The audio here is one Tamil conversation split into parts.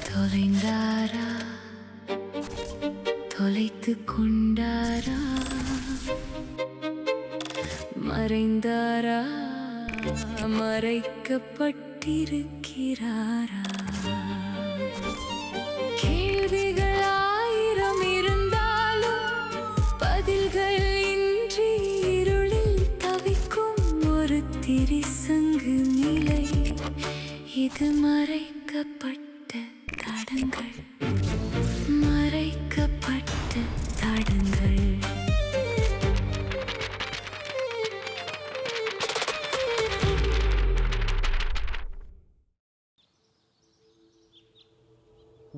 தொலைந்தாரா தொலைத்து கொண்டாரா மறைந்தாரா மறைக்கப்பட்டிருக்கிறாரா கேள்விகள் ஆயிரம் இருந்தாலும் பதில்கள் இன்றி இருளில் தவிக்கும் ஒரு திரிசங்கு நிலை இது மறைக்கப்பட்ட தடங்கள் மறைக்கப்பட்ட தடங்கள்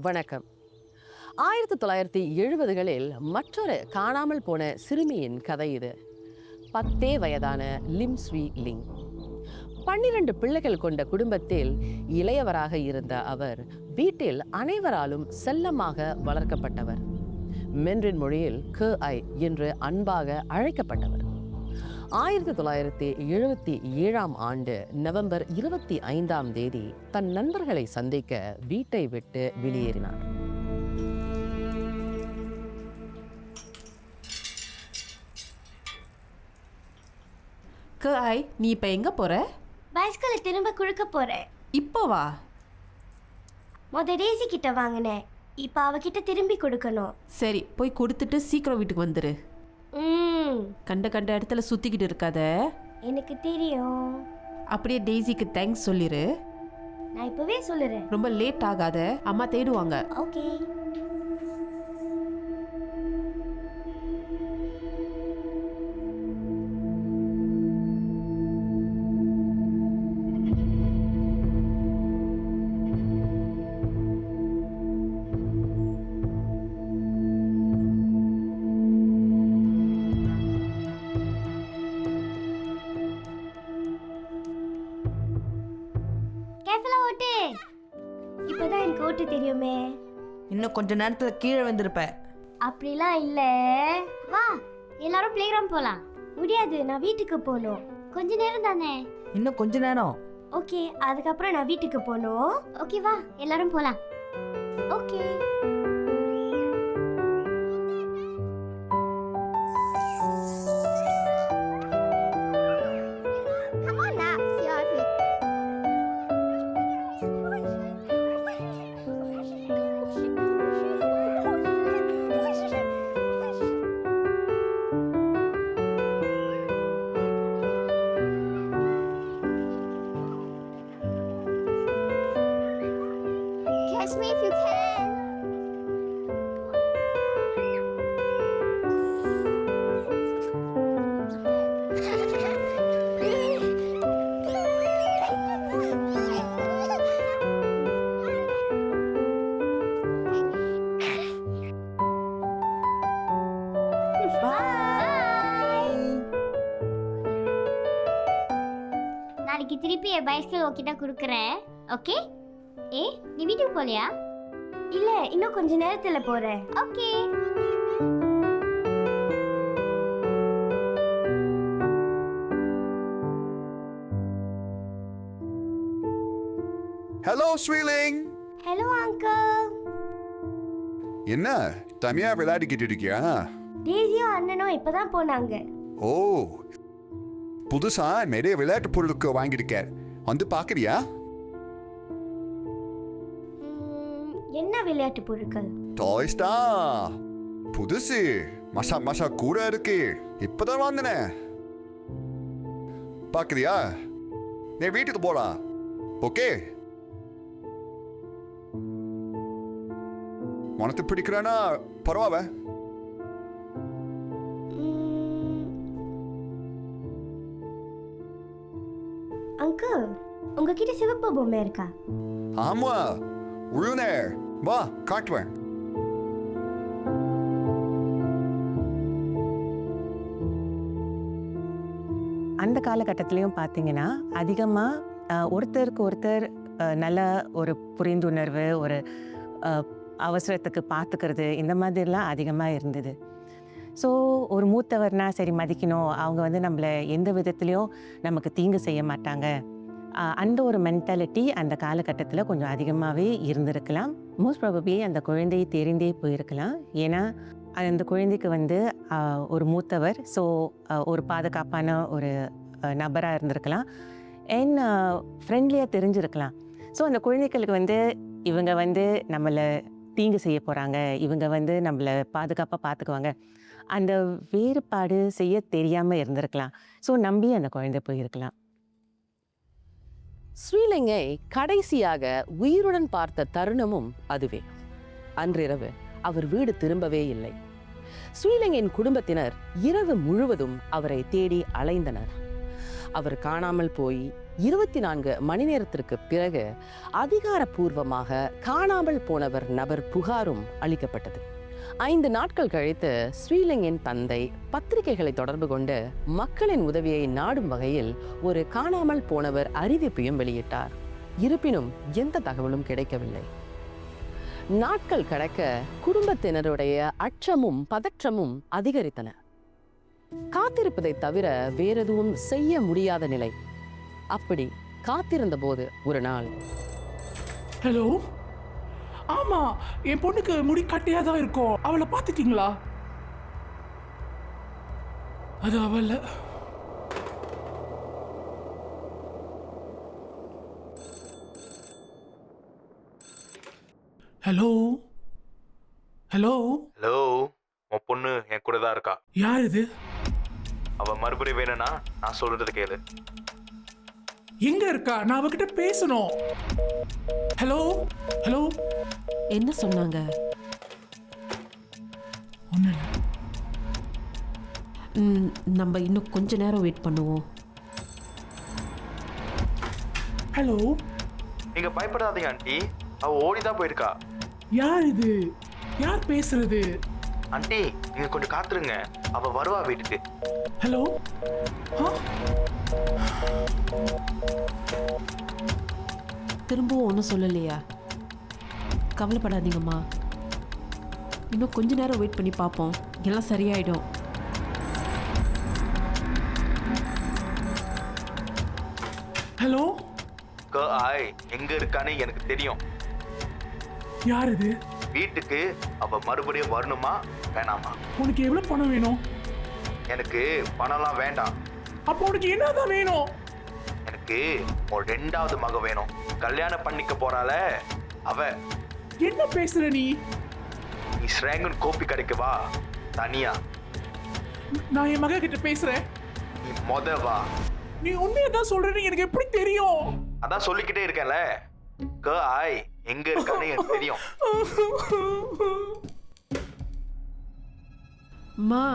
வணக்கம். 1970களில் மற்றொரு காணாமல் போன சிறுமியின் கதை இது. 10 வயதான லிம் ஸ்வி லிங் 12 பிள்ளைகள் கொண்ட குடும்பத்தில் இளையவராக இருந்த அவர் வீட்டில் அனைவராலும் செல்லமாக வளர்க்கப்பட்டவர். மென்ரின் மொழியில் கஐ என்று அன்பாக அழைக்கப்பட்டவர். 1977ஆம் ஆண்டு நவம்பர் 25ஆம் தேதி தன் நண்பர்களை சந்திக்க வீட்டை விட்டு வெளியேறினார். கஐ, நீ இப்ப எங்க போற? பைஸ்கலை திரும்ப குழுக்க போறேன். இப்போ வா. டேசி கிட்ட வாங்கினேன், இப்ப அவகிட்ட திரும்பி கொடுக்கணும். சரி, போய் கொடுத்துட்டு சீக்கிரம் வீட்டுக்கு வந்துரு. கண்ட இடத்துல சுத்திக்கிட்டு இருக்காத. எனக்கு தெரியும். அப்படியே டெய்ஸிக்கு தேங்க்ஸ் சொல்லிரு. நான் இப்பவே சொல்லுறேன். ரொம்ப லேட் ஆகாத, அம்மா தேடுவாங்க. ஓகே. இப்பதான் எனக்கு ஓட்டு தெரியுமே. இன்னும் கொஞ்ச நேரத்துல கீழே வந்திருப்ப. அப்படிலாம் இல்ல. வா, எல்லாரும் பிளே கிரவுண்ட் போலாம். முடியாது, நான் வீட்டுக்கு போகணும். கொஞ்ச நேரம் தானே. இன்னும் கொஞ்ச நேரம். ஓகே, அதுக்கப்புறம் நான் வீட்டுக்கு போகணும். ஓகே, வா எல்லாரும் போலாம். Okay. Catch me if you can. நாளைக்கு திருப்பி என் பைஸ்கல் உன்கிட்ட கொடுக்குறேன். ஓகே? நீ வீட்டுக்கு போலையா? இல்ல, இன்னும் கொஞ்ச நேரத்துல போறேன். ஓகே. ஹலோ ஸ்வீலிங். Hello uncle. என்ன தனியா விளையாடிக்கிட்டு இருக்கியா? டேசியும் அண்ணனும் இப்பதான் போனாங்க. ஓ, புதுசா நிறைய விளையாட்டு பொருளுக்கு வாங்கியிருக்கேன், வந்து பாக்குறியா? என்ன விளையாட்டு பொருட்கள்? டாய்ஸ் தான், புதுசு, மசா மசா கூட இருக்கு, இப்பதான் வாங்கினேன். பாக்குறியா? நீ வீட்டுக்கு போலாம். ஓகே, உனக்கு பிடிக்கிறேன்னா பரவாயில்ல. அங்கிள், உங்ககிட்ட சிவப்பு பொம்மை இருக்கா? ஆமா, உழுனே, வா காட்டுவேன். அந்த காலகட்டத்திலையும் பார்த்தீங்கன்னா அதிகமாக ஒருத்தருக்கு ஒருத்தர் நல்ல ஒரு புரிந்துணர்வு, ஒரு அவசரத்துக்கு பார்த்துக்கிறது, இந்த மாதிரிலாம் அதிகமாக இருந்தது. ஸோ ஒரு மூத்தவர்னா சரி மதிக்கணும், அவங்க நம்மளை எந்த விதத்துலேயும் நமக்கு தீங்கு செய்ய மாட்டாங்க, அந்த ஒரு மென்டாலிட்டி அந்த காலகட்டத்தில் கொஞ்சம் அதிகமாகவே இருந்திருக்கலாம். மோஸ்ட் ப்ராபப்ளி அந்த குழந்தை தெரிந்தே போயிருக்கலாம். ஏன்னா அந்த குழந்தைக்கு ஒரு மூத்தவர், ஸோ ஒரு பாதுகாப்பான ஒரு நபராக இருந்திருக்கலாம், அண்ட் ஃப்ரெண்ட்லியாக தெரிஞ்சிருக்கலாம். ஸோ அந்த குழந்தைகளுக்கு இவங்க நம்மளை தீங்கு செய்ய போகிறாங்க, இவங்க நம்மளை பாதுகாப்பாக பார்த்துக்குவாங்க, அந்த வேறுபாடு செய்ய தெரியாமல் இருந்திருக்கலாம். ஸோ நம்பி அந்த குழந்தை போயிருக்கலாம். ஸ்ரீலிங்கை கடைசியாக உயிருடன் பார்த்த தருணமும் அதுவே. அன்றிரவு அவர் வீடு திரும்பவே இல்லை. ஸ்ரீலிங்கின் குடும்பத்தினர் இரவு முழுவதும் அவரை தேடி அலைந்தனர். அவர் காணாமல் போய் 24 மணி நேரத்திற்கு பிறகு அதிகாரப்பூர்வமாக காணாமல் போனவர் நபர் புகாரும் அளிக்கப்பட்டது. 5 நாட்கள் கழித்து ஸ்ரீலிங்கின் தந்தை பத்திரிகைகளை தொடர்பு கொண்டு மக்களின் உதவியை நாடும் வகையில் ஒரு காணாமல் போனவர் அறிவிப்பையும் வெளியிட்டார். இருப்பினும் எந்த தகவலும் கிடைக்கவில்லை. நாட்கள் கடக்க குடும்பத்தினருடைய அச்சமும் பதற்றமும் அதிகரித்தன. காத்திருப்பதை தவிர வேறெதுவும் செய்ய முடியாத நிலை. அப்படி காத்திருந்த போது ஒரு நாள், ஹலோ, ஆமா, என் பொண்ணுக்கு முடி கட்டையா தான் இருக்கும், அவளை பார்த்துட்டீங்களா? அது அவள. ஹலோ ஹலோ ஹலோ, உன் பொண்ணு என் கூட தான் இருக்கா. யார் இது? அவ மறுபடியும் வேணும்னா நான் சொல்றது கேளு. எங்க இருக்கா? நான் அவகிட்ட பேசணும். Hello hello. என்ன சொன்னாங்க? ஒண்ணு இல்ல. நம்ம இன்னும் கொஞ்ச நேரம் வெயிட் பண்ணுவோம். ஹலோ. நீங்க பயப்படாதீங்க ஆண்டி, அவ ஓடிதான் போயிருக்கா. யார் இது? யார் பேசுறது? ஆண்டி, நீங்க கொஞ்சம் காத்துருங்க, அவ வருவா வீட்டுக்கு. ஹலோ. திரும்பவும் ஒன்றும் சொல்லலையா? கவலைப்படாதீங்கம்மா, இன்னும் கொஞ்ச நேரம் வெயிட் பண்ணி பார்ப்போம், எல்லாம் சரியாயிடும். ஹலோ. ஆய், எங்க இருக்கான்னு எனக்கு தெரியும். யார் இது? வீட்டுக்கு அவ மறுபடியும் வரணுமா வேணாமா? உனக்கு எவ்வளவு பணம் வேணும்? எனக்கு பணம்லாம் வேண்டாம். அப்போ உனக்கு என்னதான் வேணும்? எனக்கு ஒரு 2வது மக வேணும். கல்யாணம் பண்ணிக்க போறாள அவ. என்ன பேசுற நீ? நீ ஸ்ரேங்கன் கோப்பி கடைக்கு வா, தனியா. நான் என் மக கிட்ட பேசுறேன். நீ மொத வா. நீ உண்மையதான் சொல்றேன்னு எனக்கு எப்படி தெரியும்? அதான் சொல்லிக்கிட்டே இருக்கேன்ல, ஆய் எங்க இருக்கான்னு எனக்கு தெரியும். மா,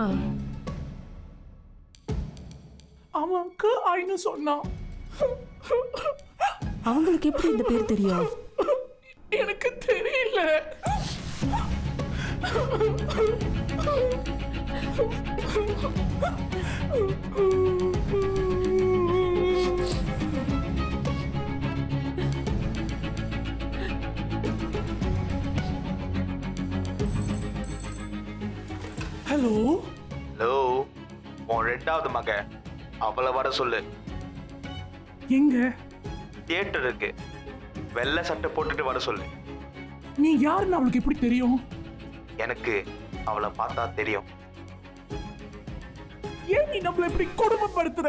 அவன் ஆயின்னு சொன்னான். அவங்களுக்கு எப்படி இந்த பேர் தெரியும்? எனக்கு தெரியல. ஹலோ. ஹலோ, உன் 2வது மக, அவளை வர சொல்லு. எங்க? தியேட்டர் இருக்கு, வெள்ளை சட்டை போட்டுட்டு வர சொல்லு. நீ யாருன்னு அவளுக்கு எப்படி தெரியும்? எனக்கு அவளை பார்த்தா தெரியும். ஏன் நீ நம்மள இப்படி கொடுமைப்படுத்துற?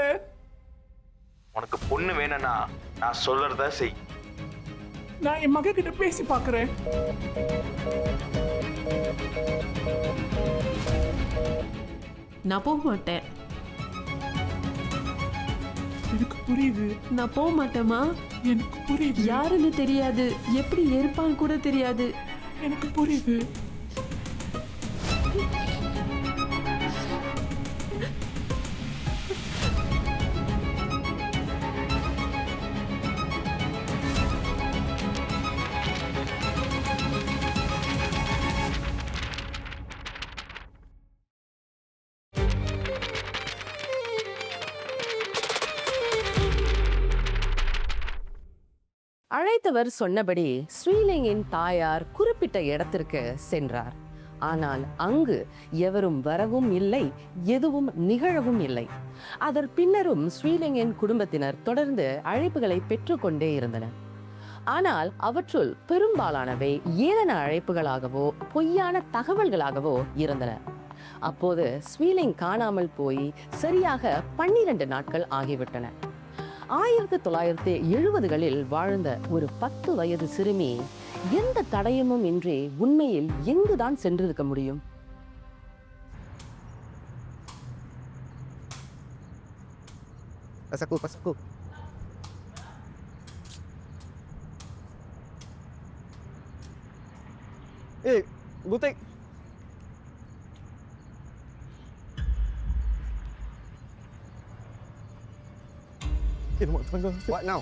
உனக்கு பொண்ணு வேணும்னா நான் சொல்றத செய். நான் என் மக கிட்ட பேசி பார்க்கறேன். நான் போக மாட்டேன். எனக்கு புரியுது. நான் போக மாட்டேம்மா. எனக்கு புரியுது. யாருன்னு தெரியாது, எப்படி இருப்பான்னு கூட தெரியாது. எனக்கு புரியுது. அழைத்தவர் சொன்னபடி ஸ்ரீலிங்கின் தாயார் குறிப்பிட்ட இடத்திற்கு சென்றார். ஆனால் அங்கு எவரும் வரவும் இல்லை, எதுவும் நிகழவும் இல்லை. அதன் பின்னரும் ஸ்ரீலிங்கின் குடும்பத்தினர் தொடர்ந்து அழைப்புகளை பெற்றுக்கொண்டே இருந்தனர். ஆனால் அவற்றுள் பெரும்பாலானவை ஏளன அழைப்புகளாகவோ பொய்யான தகவல்களாகவோ இருந்தன. அப்போது ஸ்வீலிங் காணாமல் போய் சரியாக 12 நாட்கள் ஆகிவிட்டன. 1970களில் வாழ்ந்த ஒரு 10 வயது சிறுமி எந்த தடயமும் இன்றி உண்மையில் எங்குதான் சென்றிருக்க முடியும்? Pasku. Butik. What now?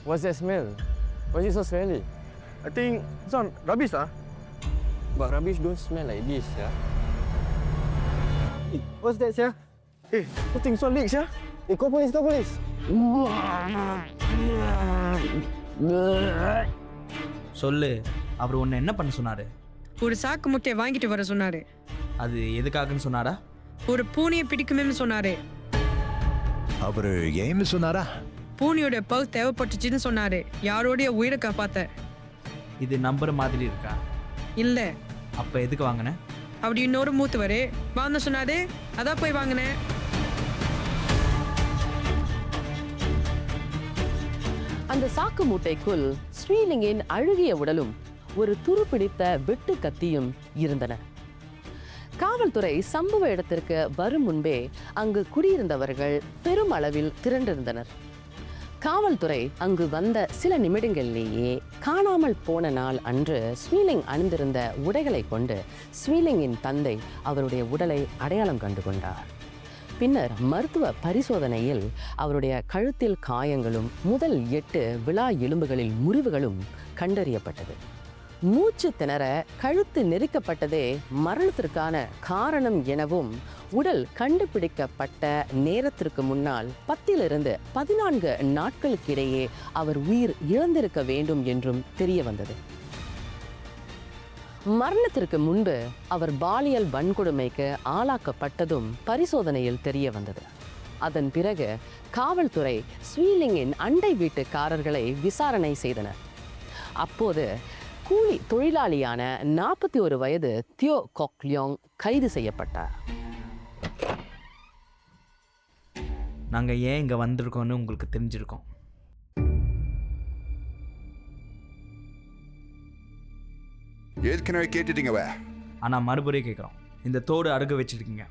What's that smell? Why is it so smelly? I think it's on rubbish, But rubbish don't smell like this, What's that, that thing so leaks, call police. சொல்லு, அவர் உன்னை என்ன பண்ண சொன்னாரு? ஒரு சாக்கு முட்டையை வாங்கிட்டு வர சொன்னாரு. அது எதுக்காகன்னு சொன்னாரா? ஒரு பூனையை பிடிக்குமேன்னு சொன்னாரு. அவரு ஏன்னு சொன்னாரா? பூனையோட பல் தேவைப்பட்டுச்சுன்னு சொன்னாரு. யாரோடைய உயிரை காப்பாத்த. இது நம்புற மாதிரி இருக்கா? இல்ல. அப்ப எதுக்கு வாங்கின? அப்படி இன்னொரு மூத்துவரு வாங்க சொன்னாரு. அதான் போய் வாங்கினேன். அந்த சாக்கு மூட்டைக்குள் ஸ்ரீலிங்கின் அழுகிய உடலும் ஒரு துருப்பிடித்த வெட்டு கத்தியும் இருந்தன. காவல்துறை சம்பவ இடத்திற்கு வரும் முன்பே அங்கு குடியிருந்தவர்கள் பெரும் அளவில் திரண்டிருந்தனர். காவல்துறை அங்கு வந்த சில நிமிடங்களிலேயே காணாமல் போன நாள் அன்று ஸ்வீலிங் அணிந்திருந்த உடைகளை கொண்டு ஸ்வீலிங்கின் தந்தை அவருடைய உடலை அடையாளம் கண்டு கொண்டார். பின்னர் மருத்துவ பரிசோதனையில் அவருடைய கழுத்தில் காயங்களும் முதல் 8 விலா எலும்புகளில் முறிவுகளும் கண்டறியப்பட்டது. மூச்சு திணற கழுத்து நெரிக்கப்பட்டதே மரணத்திற்கான காரணம் எனவும் உடல் கண்டுபிடிக்கப்பட்ட நேரத்திற்கு முன்னால் 10 to 14 நாட்களுக்கிடையே அவர் உயிர் இழந்திருக்க வேண்டும் என்றும் தெரிய வந்தது. மரணத்திற்கு முன்பு அவர் பாலியல் வன்கொடுமைக்கு ஆளாக்கப்பட்டதும் பரிசோதனையில் தெரிய வந்தது. அதன் பிறகு காவல்துறை ஸ்வீலிங்கின் அண்டை வீட்டுக்காரர்களை விசாரணை செய்தனர். அப்போது கூலி தொழிலாளியான 41 வயது தியோ கொக்லியோங் கைது செய்யப்பட்டார். நாங்க ஏன் இங்க வந்திருக்கோம்னு உங்களுக்கு தெரிஞ்சிருக்கோம். ஏற்கனவே கேட்டுட்டீங்கவே. ஆனா மறுபடியும் கேட்குறோம். இந்த தோடு அடகு வச்சிருக்கீங்க.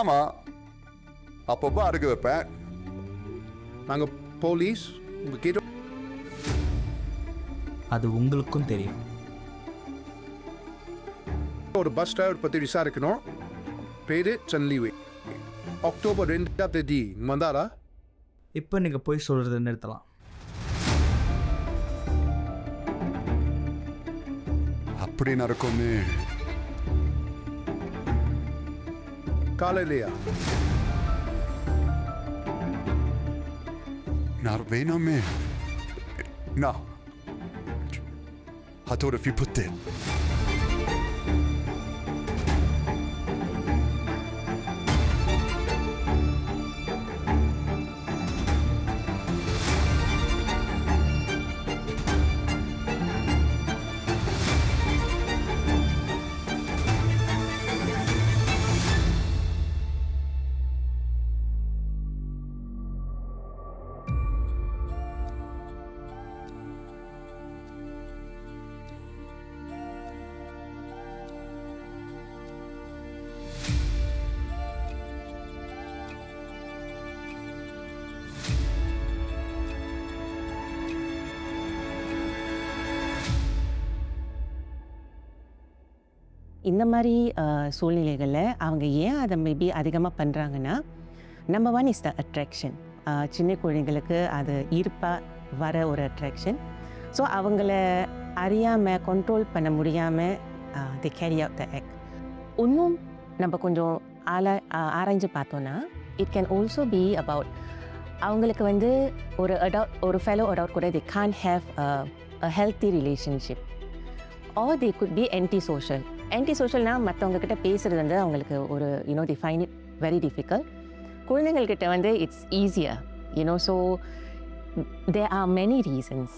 ஆமா, அப்பப்போ அடகு வைப்பேன். நாங்க போலீஸ் உங்ககிட்ட அது உங்களுக்கும் தெரியும். ஒரு பஸ் டிரைவர் பத்தி விசாரிக்கணும். பேரு சன்லிவே. அக்டோபர் 2ஆம் தேதி வந்தாரா? இப்போ நீங்க போய் சொல்றதை நிறுத்தலாம். அப்படி நடக்கும்னு காலையிலையா? நான் வேணாமே. No. I thought if you put that. இந்த மாதிரி சூழ்நிலைகளில் அவங்க ஏன் அதை மேபி அதிகமாக பண்ணுறாங்கன்னா, நம்பர் 1 இஸ் த அட்ராக்ஷன். சின்ன குழந்தைங்களுக்கு அது ஈர்ப்பாக வர ஒரு அட்ராக்ஷன். ஸோ அவங்கள அறியாமல் கண்ட்ரோல் பண்ண முடியாமல் தி கேரி அவுட் த ஆக்ட். இன்னும் நம்ம கொஞ்சம் ஆராய்ஞ்சு பார்த்தோன்னா, it can also be about அவங்களுக்கு வந்து ஒரு ஃபெலோ அடல்ட் கூட they can't have a healthy relationship or they could be antisocial. Antisocialனா மற்றவங்க கிட்ட பேசுறது வந்து அவங்களுக்கு ஒரு they find it very difficult. குழந்தைகள் கிட்ட வந்து it's easier, so there are many reasons.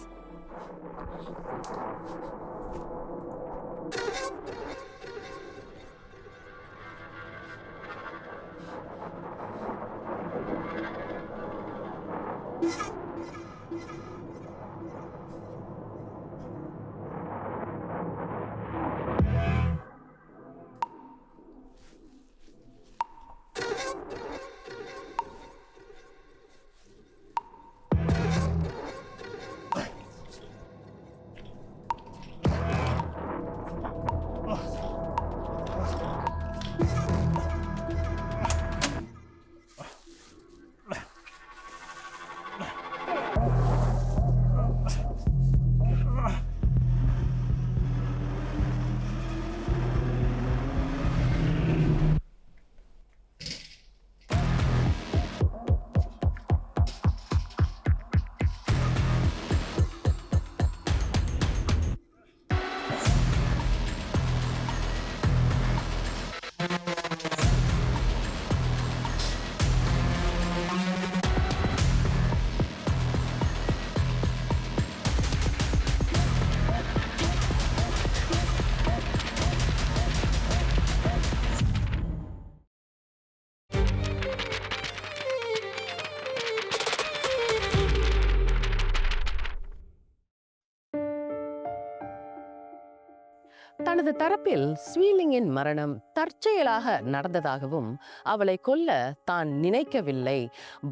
தனது தரப்பில் ஸ்வீலிங்கின் மரணம் தற்செயலாக நடந்ததாகவும் அவளை கொல்ல தான் நினைக்கவில்லை,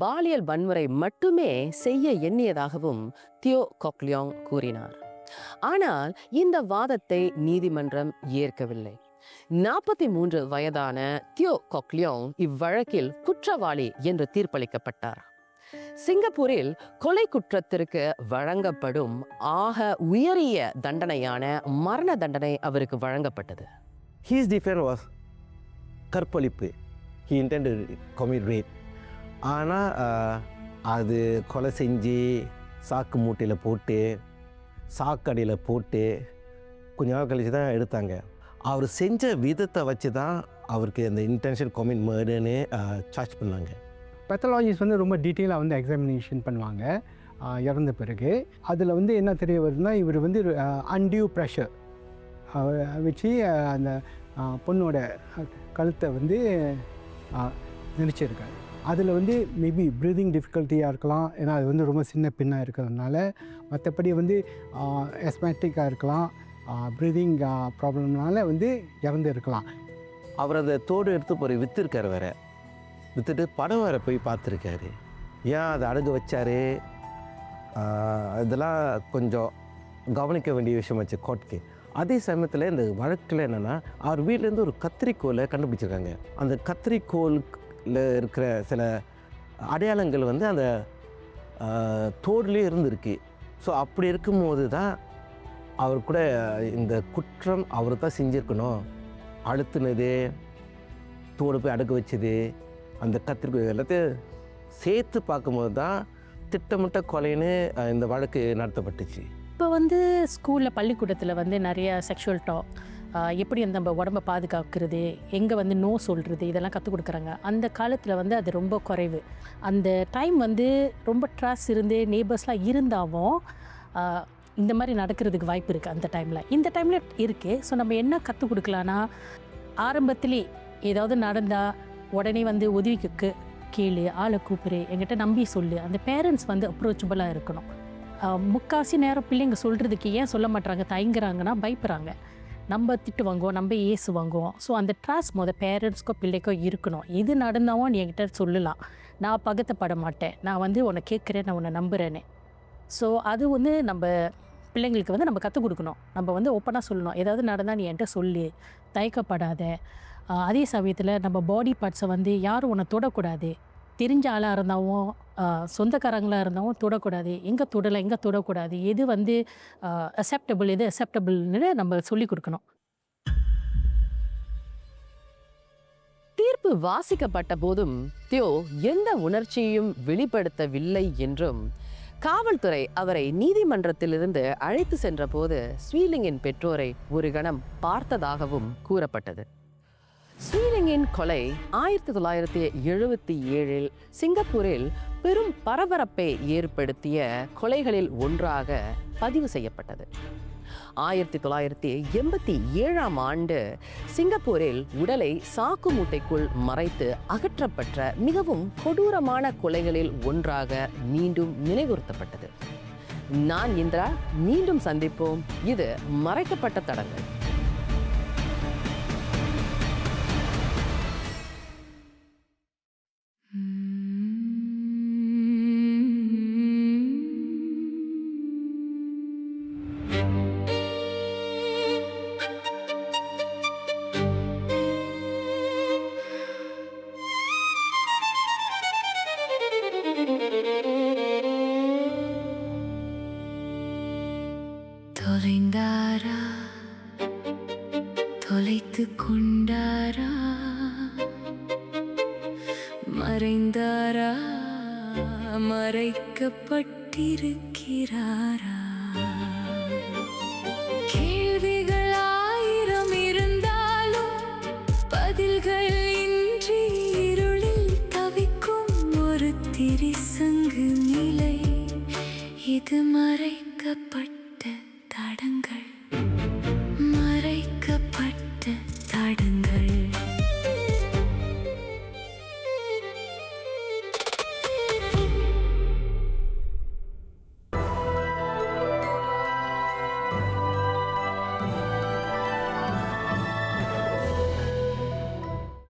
பாலியல் வன்முறை மட்டுமே செய்ய எண்ணியதாகவும் தியோ கொக்லியோங் கூறினார். ஆனால் இந்த வாதத்தை நீதிமன்றம் ஏற்கவில்லை. 43 வயதான தியோ கொக்லியோங் இவ்வழக்கில் குற்றவாளி என்று தீர்ப்பளிக்கப்பட்டார். சிங்கப்பூரில் கொலை குற்றத்திற்கு வழங்கப்படும் ஆக உயரிய தண்டனையான மரண தண்டனை அவருக்கு வழங்கப்பட்டது. His defense was கற்பழிப்பு. He intended to commit rape. ஆனால் அது கொலை செஞ்சு சாக்கு மூட்டையில் போட்டு சாக்கடியில் போட்டு கொஞ்ச நாள் கழிச்சு தான் எடுத்தாங்க. அவர் செஞ்ச விதத்தை வச்சு தான் அவருக்கு அந்த இன்டென்ஷன் கமிட் மர்டர்னு சார்ஜ் பண்ணாங்க. பெத்தலாஜிஸ்ட் வந்து ரொம்ப டீட்டெயிலாக வந்து எக்ஸாமினேஷன் பண்ணுவாங்க இறந்த பிறகு. அதில் வந்து என்ன தெரிய வருதுன்னா, இவர் வந்து அன்டியூ ப்ரெஷர் வச்சு அந்த பொண்ணோட கழுத்தை வந்து நெரிச்சிருக்காரு. அதில் வந்து மேபி ப்ரீதிங் டிஃபிகல்ட்டியாக இருக்கலாம், ஏன்னா அது வந்து ரொம்ப சின்ன பெண்ணாக இருக்கிறதுனால. மற்றபடி வந்து எஸ்மேட்டிக்காக இருக்கலாம், ப்ரீதிங் ப்ராப்ளம்னால வந்து இறந்து இருக்கலாம். அவர் அந்த தோடு எடுத்து போய் விற்றுருக்கார், வேறு விற்றுட்டு படம் வேறு போய் பார்த்துருக்காரு. ஏன் அதை அடகு வச்சார், இதெல்லாம் கொஞ்சம் கவனிக்க வேண்டிய விஷயம் வச்சு கோர்ட்டுக்கு. அதே சமயத்தில் இந்த வழக்கில் என்னென்னா, அவர் வீட்டிலேருந்து ஒரு கத்திரிக்கோலை கண்டுபிடிச்சிருக்காங்க. அந்த கத்திரிக்கோலில் இருக்கிற சில அடையாளங்கள் வந்து அந்த தோடுலேயே இருந்திருக்கு. ஸோ அப்படி இருக்கும்போது தான் அவர் கூட இந்த குற்றம் அவர் தான் செஞ்சுருக்கணும். அழுத்துனது, தோடு போய் அடகு வச்சது, அந்த கத்திரிக்கோள் எல்லாத்தையும் சேர்த்து பார்க்கும்போது தான் திட்டமிட்ட கொலைன்னு இந்த வழக்கு நடத்தப்பட்டுச்சு. இப்போ வந்து ஸ்கூலில் பள்ளிக்கூடத்தில் வந்து நிறைய செக்ஷுவல் டாக், எப்படி அந்த நம்ம உடம்பை பாதுகாக்கிறது, எங்கே வந்து நோ சொல்கிறது, இதெல்லாம் கற்றுக் கொடுக்குறாங்க. அந்த காலத்தில் வந்து அது ரொம்ப குறைவு. அந்த டைம் வந்து ரொம்ப ட்ரஸ்ட் இருந்து நெய்பர்ஸ்லாம் இருந்தாலும் இந்த மாதிரி நடக்கிறதுக்கு வாய்ப்பு இருக்குது. அந்த டைமில் இந்த டைமில் இருக்குது. ஸோ நம்ம என்ன கற்றுக் கொடுக்கலான்னா, ஆரம்பத்திலே ஏதாவது நடந்தால் உடனே வந்து உதவிக்கு கேளு, ஆளை கூப்பிடு, என்கிட்ட நம்பி சொல்லு. அந்த பேரண்ட்ஸ் வந்து அப்ரோச்சபிளாக இருக்கணும். முக்காசி நேரம் பிள்ளைங்க சொல்கிறதுக்கு ஏன் சொல்ல மாட்டாங்க, தயங்குறாங்கன்னா பயப்படுறாங்க. நம்ம திட்டு வாங்குவோம், நம்ம ஏசு வாங்குவோம். ஸோ அந்த ட்ரஸ்ட் பேரண்ட்ஸ்க்கோ பிள்ளைக்கோ இருக்கணும். எது நடந்தாலும் நீ என்கிட்ட சொல்லலாம், நான் பகத்தப்பட மாட்டேன், நான் வந்து உன்னை கேட்குறேன், நான் உன்னை நம்புகிறேன்னு. ஸோ அது வந்து நம்ம பிள்ளைங்களுக்கு வந்து நம்ம கற்றுக் கொடுக்கணும். நம்ம வந்து ஓப்பனாக சொல்லணும், ஏதாவது நடந்தால் நீ என்கிட்ட சொல்லு, தயக்கப்படாத. அதே சமயத்தில் நம்ம பாடி பார்ட்ஸை வந்து யாரும் உன்னை தொடக்கூடாது. தெரிஞ்ச ஆளாக இருந்தாலும் சொந்தக்காரங்களாக இருந்தாலும் தொடக்கூடாது. எங்கே தொடலை, எங்கே தொடக்கூடாது, எது வந்து அக்செப்டபிள், எது அக்செப்டபிள்னு நம்ம சொல்லி கொடுக்கணும். தீர்ப்பு வாசிக்கப்பட்ட போதும் தியோ எந்த உணர்ச்சியையும் வெளிப்படுத்தவில்லை என்றும் காவல்துறை அவரை நீதிமன்றத்திலிருந்து அழைத்து சென்ற போது ஸ்வீலிங்கின் பெற்றோரை ஒரு கணம் பார்த்ததாகவும் கூறப்பட்டது. ஸ்வீலிங்கின் கொலை 1977 சிங்கப்பூரில் பெரும் பரபரப்பை ஏற்படுத்திய கொலைகளில் ஒன்றாக பதிவு செய்யப்பட்டது. 1987 சிங்கப்பூரில் உடலை சாக்கு மூட்டைக்குள் மறைத்து அகற்றப்பட்ட மிகவும் கொடூரமான கொலைகளில் ஒன்றாக மீண்டும் நினைவுறுத்தப்பட்டது. நான் இந்திரா, மீண்டும் சந்திப்போம். இது மறைக்கப்பட்ட தடங்கள். தொலைந்தாரா, தொலைத்து கொண்டாரா, மறைந்தாரா, மறைக்கப்பட்டிருக்கிறாரா? கேள்விகள் 1000 இருந்தாலும் பதில்கள் இன்றி இருளில் தவிக்கும் ஒரு திரிசங்கு நிலை. இது மறைக்கப்பட்ட தடங்கள், மறைக்கப்பட்ட தடங்கள்.